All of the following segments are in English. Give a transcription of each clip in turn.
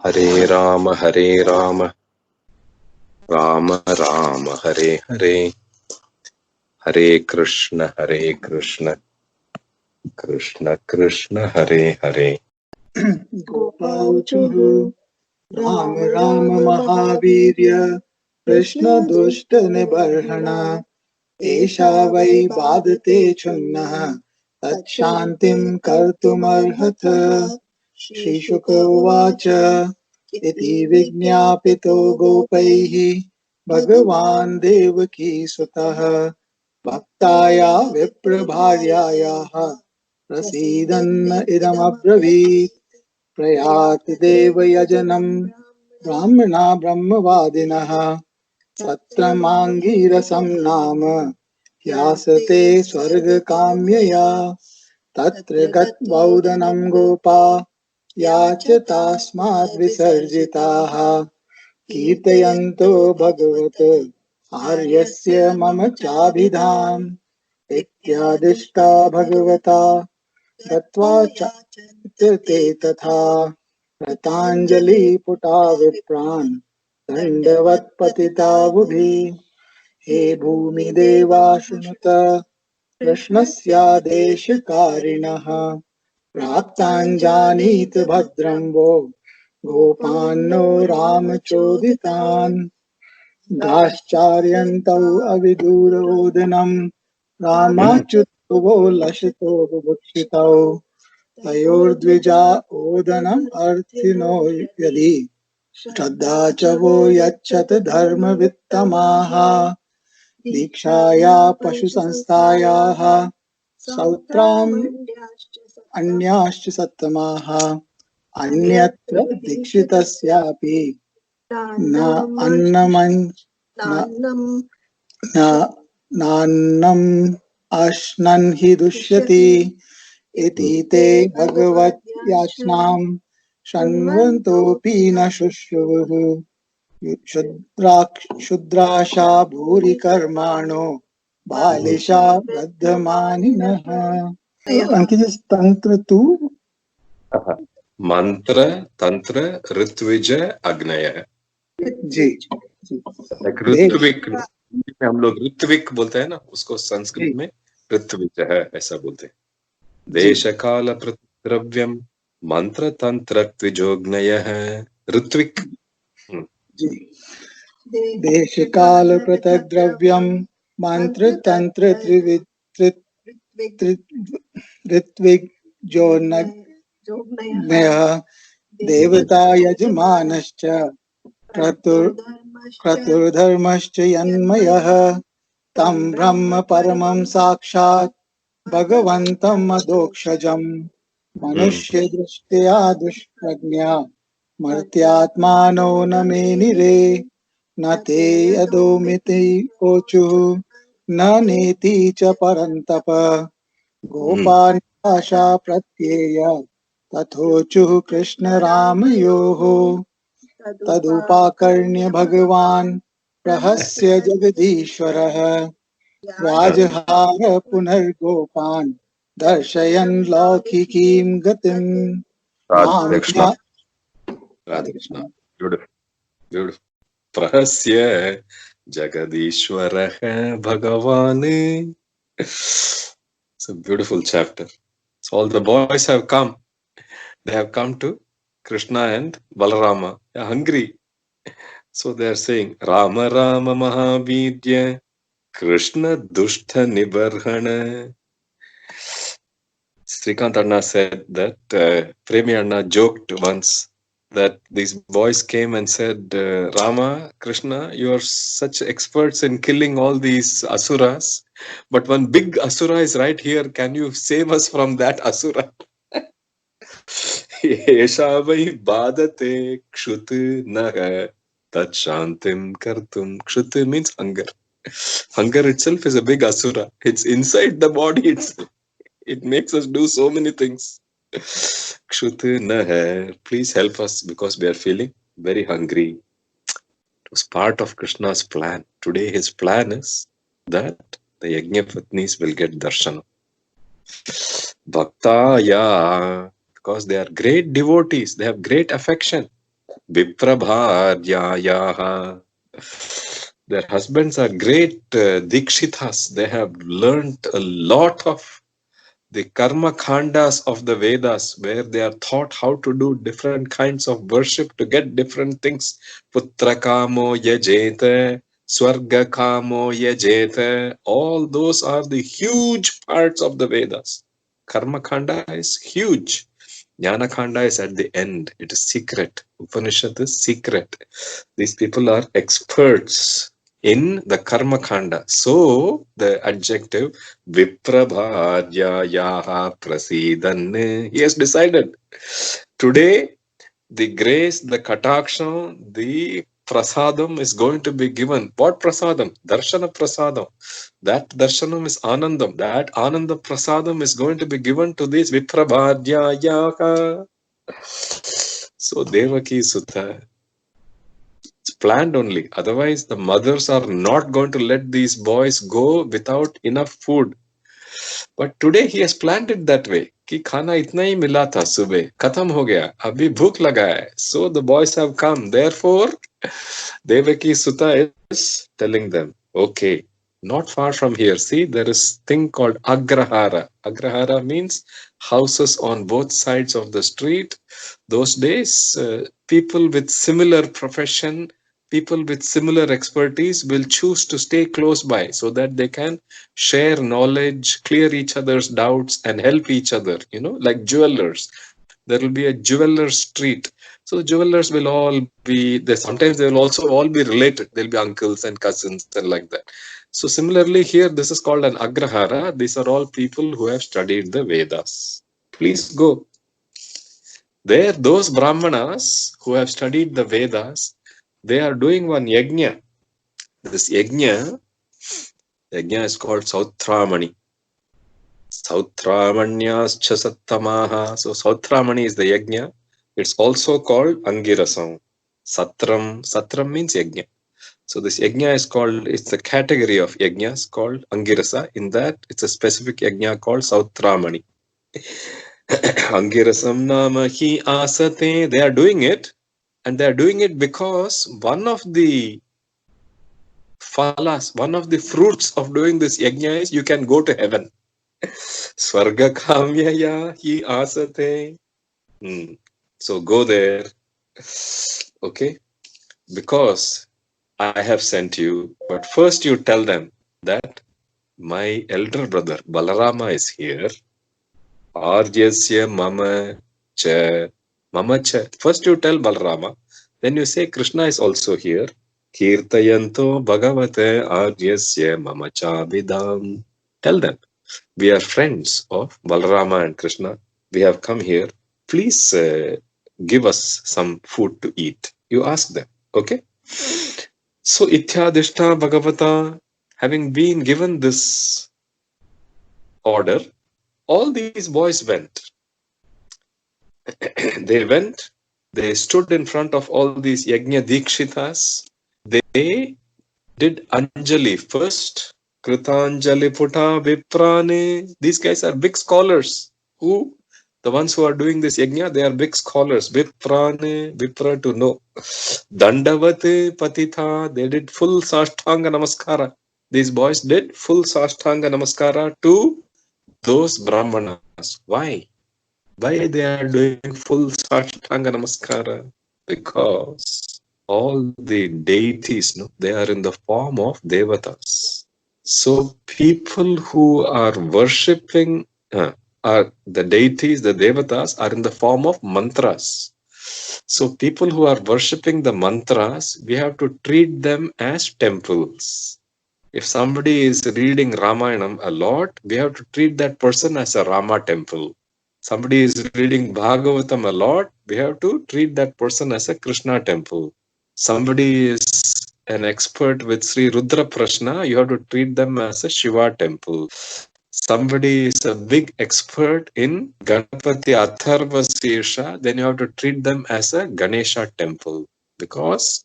Hare Rama, Hare Rama, Rama Rama, Hare Hare, Hare Krishna, Krishna Krishna, Hare Hare. Gopauchuhu Ram Ram Mahavirya Krishna Dushta Nibarhana Esha Vai Badate Chunnaha Tat Shantim Kartumarhatha Shri Shuka Uvacha Iti Vignapito Gopaihi Bhagavan Devaki Sutaha Bhaktaya Viprabharyayaha Prasidanna Idam Abravit प्रयाति देवयजनम् ब्राह्मणा ब्रह्मवादिनः सत्रमाङ्गीरसं नाम ह्यासते स्वर्गकाम्यया तत्र गत्वौदनं गोपा याचतास्माद् विसर्जिताः कीर्तयन्तो भगवत् आर्यस्य मम चाभिधाम् इत्यादिष्टा भगवता गत्वा ते तथा रताञ्जलि पुटा विप्रान् दण्डवत्पतिता बुभि हे भूमि देवा शृणुत कृष्णस्यादेशकारिणः प्राप्ताञ्जानीत भद्रं वो गोपान्नो रामचोदितान् दाश्चार्यन्तौ अविदूरोदनं रामाच्युतो वो लसितो बुभुक्षितौ तयोर्द्विजा ओदनम् अर्थिनो यदि श्रद्धा च वो यच्छत धर्मवित्तमाः दीक्षाया पशुसंस्थायाः सौत्राम् अन्याश्च सत्तमाः अन्यत्र दीक्षितस्यापि न नान्नम् अश्नन् हि दुष्यति इति ते भगवद्याज्ञाम् शृण्वन्तोऽपि न शुश्रुवुः शूद्राशा भूरि कर्माणो बालिशा बद्धमानिनः तंत्र तु मंत्र तंत्र ऋत्विज अग्नय जी ऋत्विक हम लोग ऋत्विक बोलते हैं ना, उसको संस्कृत में ऋत्विज है ऐसा बोलते हैं। देश काल द्रव्यम मंत्र तंत्र त्विजोग्नय है ऋत्विक। देश काल पृथक द्रव्यम मंत्र तंत्र ऋत्विजोग्नय देवता यजमानश्च क्रतुर्धर्मश्च यन्मयः तं ब्रह्म परमं साक्षात् भगवन्तं अधोक्षजम् मनुष्य दृष्ट्या दुष्प्रज्ञा मर्त्यात्मानो न मेनिरे न ते यदोमिति कोचुः न नेति च परन्तप गोपान्याशा प्रत्येय तथोचुः कृष्ण रामयोः तदुपाकर्ण्य भगवान् प्रहस्य जगदीश्वरः राजहार पुनर्गोपान् दर्शयन् लौकिकीं गतिम् राधे कृष्ण ब्यूटिफुल प्रहस्य जगदीश्वरः भगवान्। It's a beautiful chapter. So all the boys have come. They have come to Krishna and Balarama. They are hungry. So they are saying, Rama Rama Mahavidya Krishna Dushtha Nibarhana. Srikant Anna said that Premi Anna joked once that these boys came and said, Rama, Krishna, you are such experts in killing all these asuras, but one big asura is right here. Can you save us from that asura? Esha vai badate kshut naha tat shantim kartum. Kshut means hunger. Hunger itself is a big asura. It's inside the body. It makes us do so many things. Kshut naha. Please help us because we are feeling very hungry. It was part of Krishna's plan. Today his plan is that the Yagna Patnis will get darshan. Bhaktaya, because they are great devotees, they have great affection. Viprabharyayaha. Their husbands are great dikshitas. They have learnt a lot of the karma khandas of the Vedas, where they are taught how to do different kinds of worship to get different things. Putra kamo yajete, swarga kamo yajete. All those are the huge parts of the Vedas. Karma khanda is huge. Jnana khanda is at the end. It is secret. Upanishad is secret. These people are experts in the karma khanda. So the adjective Viprabharyayaha prasidan. He has decided. Today, the grace, the kataksha, the prasadam is going to be given. What prasadam? Darshana prasadam. That darshanam is anandam. That ananda prasadam is going to be given to these Viprabharyayaha. So Devaki Sutta. It's planned only. Otherwise, the mothers are not going to let these boys go without enough food. But today he has planned it that way कि खाना इतना ही मिला था सुबह खत्म हो गया अभी भूख लगा है. So the boys have come. Therefore, Devaki Sutta is telling them, okay, not far from here. See, there is thing called agrahara. Agrahara means houses on both sides of the street. Those days, people with similar profession, people with similar expertise will choose to stay close by so that they can share knowledge, clear each other's doubts, and help each other. Like jewelers. There will be a jeweler street. So the jewelers will all be there. Sometimes they will also all be related. They'll be uncles and cousins and like that. So similarly here, this is called an agrahara. These are all people who have studied the Vedas. Please go. There, those brahmanas who have studied the Vedas, they are doing one yagna. This yagna is called Sautramani. Sautramanyascha sattamaha. So Sautramani is the yagna. It's also called Angirasam. Satram means yagna. So this yagna is called, it's a category of yagnas called Angirasa. In that, it's a specific yagna called Sautramani. Angirasam nama hi asate. They are doing it. And they are doing it because one of the phalas, one of the fruits of doing this yagna is you can go to heaven. Swarga kamyaya hi asate. So go there. Okay? Because I have sent you. But first you tell them that my elder brother Balarama is here. Aryasya mama cha. Mama cha. First you tell Balarama. Then you say Krishna is also here. Kirtayanto bhagavate aryasya mama cha vidam. Tell them. We are friends of Balarama and Krishna. We have come here. Please give us some food to eat. You ask them. Okay? So, Ityadishta Bhagavata, having been given this order, all these boys went. They stood in front of all these Yagna Dikshitas. They did Anjali first. Kritanjali Puta Viprane. These guys are big scholars. Who? The ones who are doing this yagna, they are big scholars. Viprane, Vipra to know. Dandavate Patitha. They did full Sashtanga Namaskara. These boys did full Sashtanga Namaskara to those Brahmanas. Why? Why they are doing full Sashtanga Namaskara? Because all the deities, they are in the form of devatas. So people who are worshipping are the deities, the devatas are in the form of mantras. So people who are worshipping the mantras, we have to treat them as temples. If somebody is reading Ramayanam a lot, we have to treat that person as a Rama temple. Somebody is reading Bhagavatam a lot, we have to treat that person as a Krishna temple. Somebody is an expert with Sri Rudra Prashna, you have to treat them as a Shiva temple. Somebody is a big expert in Ganapati Atharva Sirsha, then you have to treat them as a Ganesha temple, because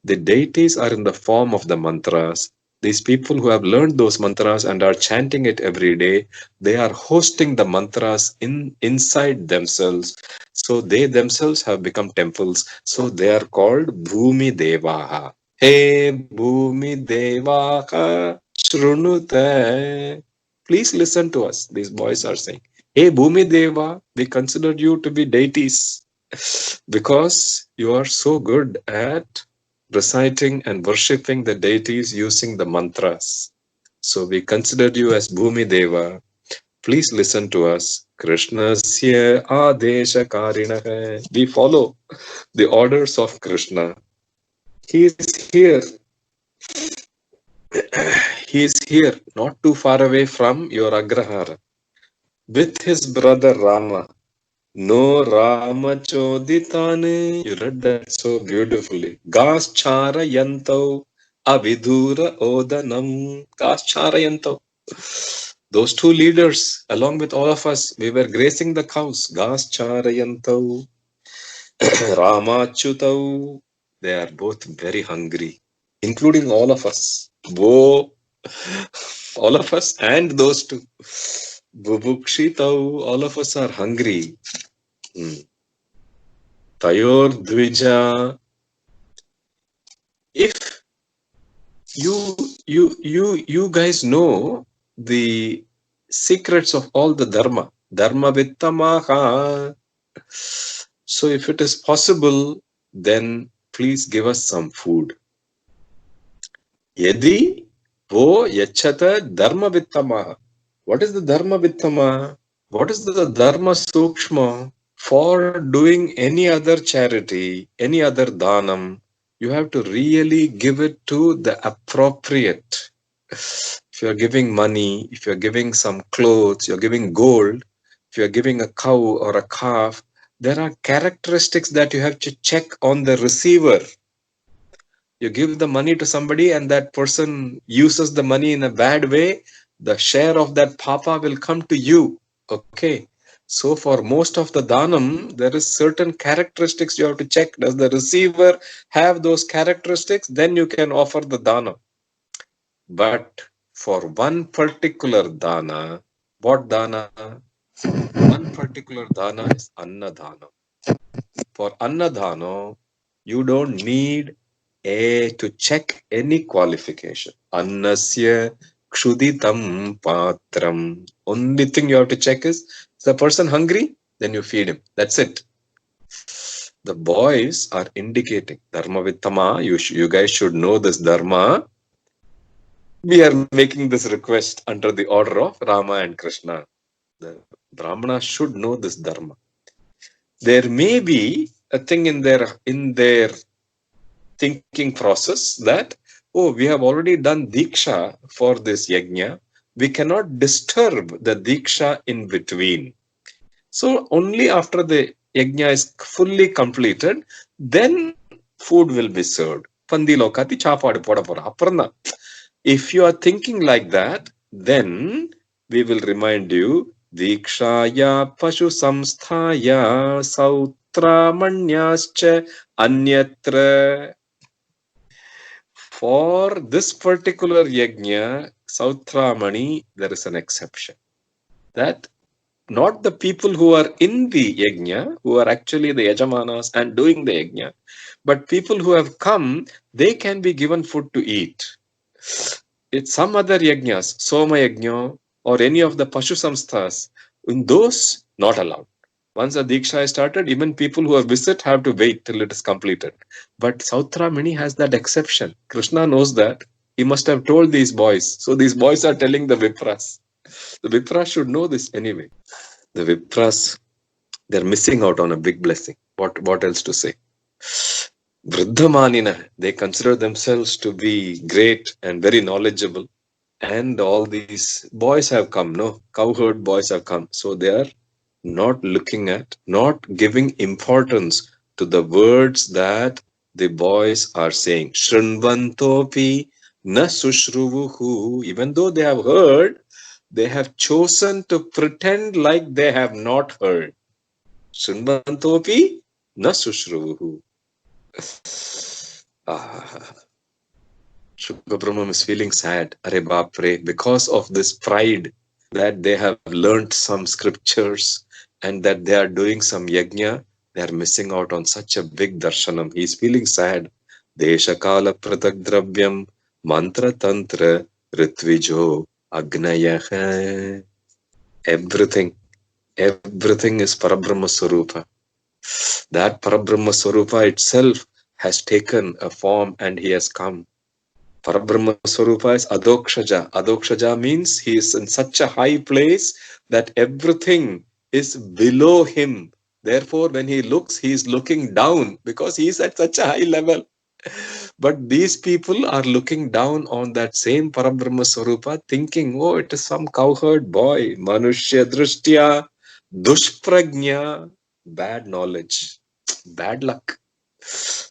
the deities are in the form of the mantras. These people who have learned those mantras and are chanting it every day, they are hosting the mantras inside themselves. So they themselves have become temples. So they are called Bhumi Devaha. Hey Bhumi Devaha Shrunute. Please listen to us. These boys are saying, hey Bhumi Deva, we consider you to be deities because you are so good at reciting and worshipping the deities using the mantras. So we consider you as Bhumi Deva. Please listen to us. Krishnasya Adesha Karinaha. We follow the orders of Krishna. He is here. He is here, not too far away from your Agrahara, with his brother Rama. No Rama Choditane. You read that so beautifully. Gaschara Yanto Avidura Odanam. Gaschara Yanto. Those two leaders, along with all of us, we were grazing the cows. Gaschara Yanto Rama Chutau. They are both very hungry, including all of us. Wo, all of us and those two. Bubukshitau, all of us are hungry. Hmm. Tayor Dvija. If you guys know the secrets of all the dharma vittamaha. So if it is possible, then please give us some food. Yadi vo yachata dharma vittamaha. What is the dharma vittama? What is the dharma sukshma? For doing any other charity, any other dhanam, you have to really give it to the appropriate. If you're giving money, if you're giving some clothes, you're giving gold, if you're giving a cow or a calf, there are characteristics that you have to check on the receiver. You give the money to somebody and that person uses the money in a bad way, the share of that papa will come to you. Okay. So for most of the dhanam, there is certain characteristics you have to check. Does the receiver have those characteristics? Then you can offer the dhanam. But for one particular dana, what dana? One particular dana is annadana. For annadana, you don't need to check any qualification. Annasya kshuditam patram. Only thing you have to check is the person hungry? Then you feed him. That's it. The boys are indicating dharma vittama. You guys should know this dharma. We are making this request under the order of Rama and Krishna. The brahmanas should know this dharma. There may be a thing in their thinking process that, oh, we have already done diksha for this yajna. We cannot disturb the diksha in between. So only after the yajna is fully completed, then food will be served. Pandilokati chapadu poda pora. Aparna. If you are thinking like that, then we will remind you Dikshaya Pashu Samsthaya Sautramanyascha Anyatra. For this particular yajna, Sautramani, there is an exception. That not the people who are in the yajna, who are actually the yajamanas and doing the yajna, but people who have come, they can be given food to eat. It's some other yagnas, Soma yagna or any of the Pashu Samsthas, in those, not allowed. Once a Diksha is started, even people who are visit have to wait till it is completed. But Sautramani has that exception. Krishna knows that. He must have told these boys. So these boys are telling the Vipras. The Vipras should know this anyway. The Vipras, they're missing out on a big blessing. What else to say? Vriddhamanina, they consider themselves to be great and very knowledgeable. And all these boys have come, no? Cowherd boys have come. So they are not looking at, not giving importance to the words that the boys are saying. Shrinvantopi na sushruvuhu. Even though they have heard, they have chosen to pretend like they have not heard. Shrinvantopi na sushruvuhu. Shuka Brahman is feeling sad. Are Bapre, because of this pride that they have learnt some scriptures and that they are doing some yajna, they are missing out on such a big darshanam. He is feeling sad. Deshakala pratak dravyam mantra tantra ritvijo agnayah. Everything is Parabrahma Swarupa. That Parabrahma Swarupa itself has taken a form and he has come. Parabrahma Swarupa is Adokshaja. Adokshaja means he is in such a high place that everything is below him. Therefore, when he looks, he is looking down because he is at such a high level. But these people are looking down on that same Parabrahma Swarupa, thinking, oh, it is some cowherd boy. Manushya Drishtya, Dushprajna, bad knowledge, bad luck.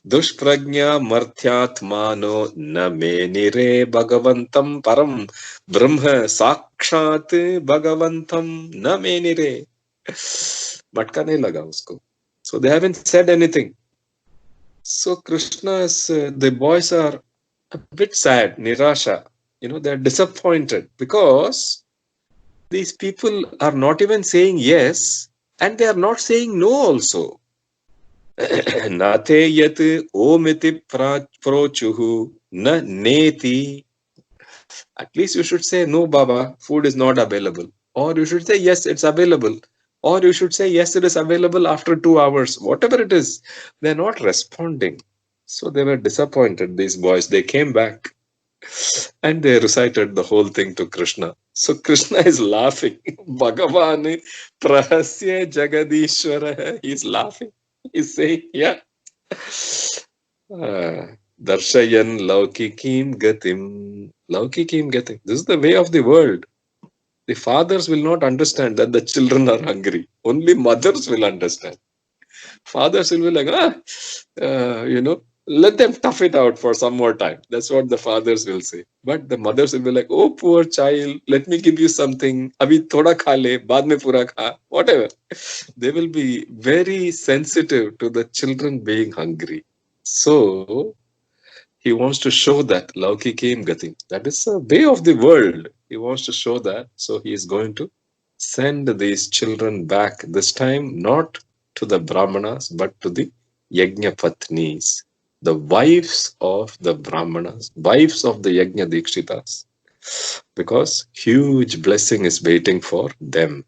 Dushprajna martyatmano na me nire bhagavantam param brahma sakshat bhagavantam na me nire. Matka nahi laga usko. So they haven't said anything. So Krishna is, the boys are a bit sad, nirasha. They're disappointed because these people are not even saying yes and they are not saying no also. Nate yat omiti prochuhu na neti. At least you should say, no, Baba, food is not available. Or you should say, yes, it's available. Or you should say, yes, it is available after 2 hours. Whatever it is, they're not responding. So they were disappointed, these boys. They came back and they recited the whole thing to Krishna. So Krishna is laughing. Bhagavan prahasya jagadishwara. He's laughing. He's saying, yeah. Darshayan laukikim gatim. Laukikim gatim. This is the way of the world. The fathers will not understand that the children are hungry. Only mothers will understand. Fathers will be like, let them tough it out for some more time. That's what the fathers will say. But the mothers will be like, oh, poor child, let me give you something. Abhi thoda kha le, baad mein pura kha. Whatever. They will be very sensitive to the children being hungry. So, he wants to show that Laukikim Gati. That is a way of the world. He wants to show that. So he is going to send these children back. This time not to the brahmanas, but to the Yagna Patnis, the wives of the brahmanas, wives of the Yagna Dikshitas, because huge blessing is waiting for them.